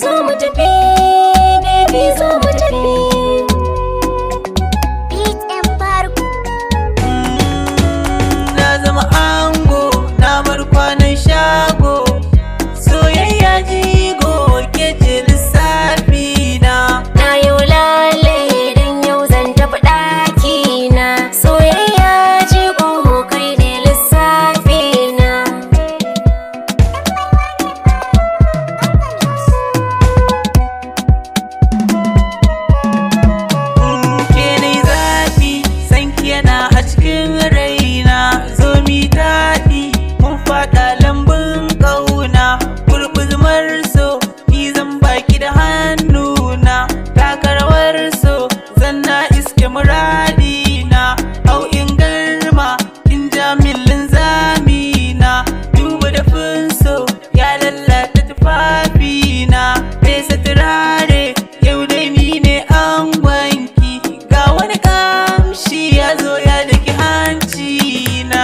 zo mu tafi, baby zo mu tafi. Na zama ango, na bar kwanan shago, soyayya jigo ke ce lissafi na. Na yau lale dan yau zan tafi ɗaki na, soyayya jigo kai ne lissafi na. Ke ne zafi, sanki yana a cikin raina, zo mi daɗi mun faɗa lambun ƙauna, gurguzmar so ni zan baki da hannuna, takarwar so zan na iske muradina, au in garma in ja min linzamina, duba da so ya lallata tufafina, fesa turare yau dai ni ne angonki, ga wani kamshi ya zo ya daki hanci na.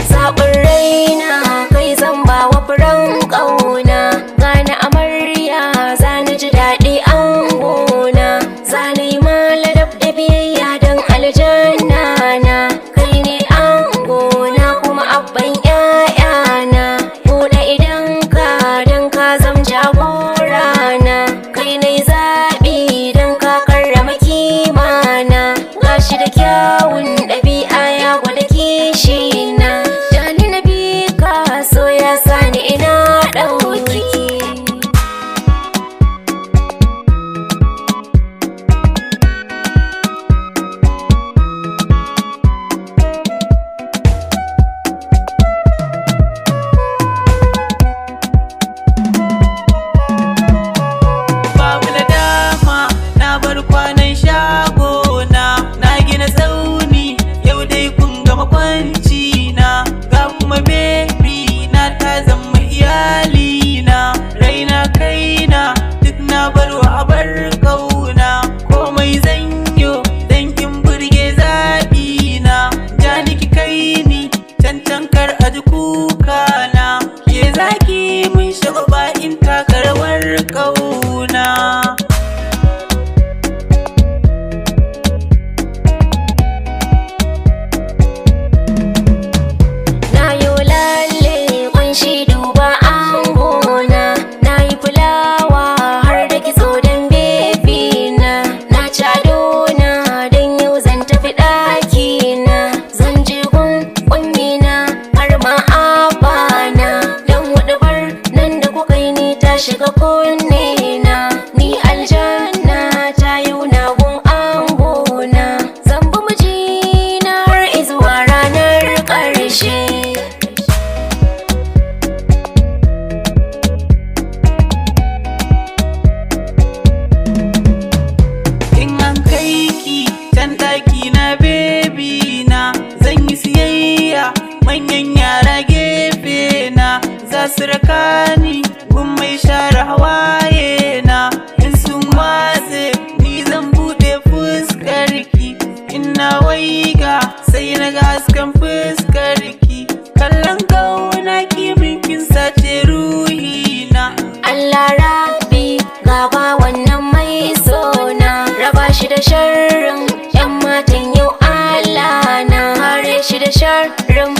Zaɓin raina kai zan ba wa furen ƙauna, gane amarya za ni ji daɗi angona, za ni yi ma ladab da biyayya don aljanna na. Kai ne angona kuma abban ƴaƴana, buɗe idan ka don ka zam jagorana, kai ne zaɓi don ka karrama kimana, gashi da kyawun ɗabi'a ya gwada kishina, jani na bi ka so ya sani ina ɗauki. Babu da dama na bar kwanan shagona, na gina tsauni yau dai kun gama kwanci na, ga kuma bebi na ta zama iyalina, raina kaina duk na barwa abar kauna, komai zanyo dan in burge zaɓina, ja niki kai ni can kar a ji kukana, ke zaki mun shagwaba in taka rawar kauna. Na yo lalle kunshi duba angona, na yi fulawa har da kitso don bebi na ci adona don yau zan tafi ɗaki na, zan je gun ƙummina har ma abana, don huɗubar nan da kuka yi ni ta shiga kunne na, ni aljanna ta yau na gun angona, zan bi mijina har izuwa ranar ƙarshe. In an kai ki can ɗaki na bebi na, zan yi siyayya manyan yara gefe na, za su raka ni gun mai share hawaye na, in sun watse ni zan buɗe fuskarki, in na waiga sai na ga hasken fuskarki, kallon kauna kimin kin sace ruhina. Allah Rabbi gaba wannan mai sona, raba shi da sharrin 'yan matan yau Allah na, kare shi da sharrin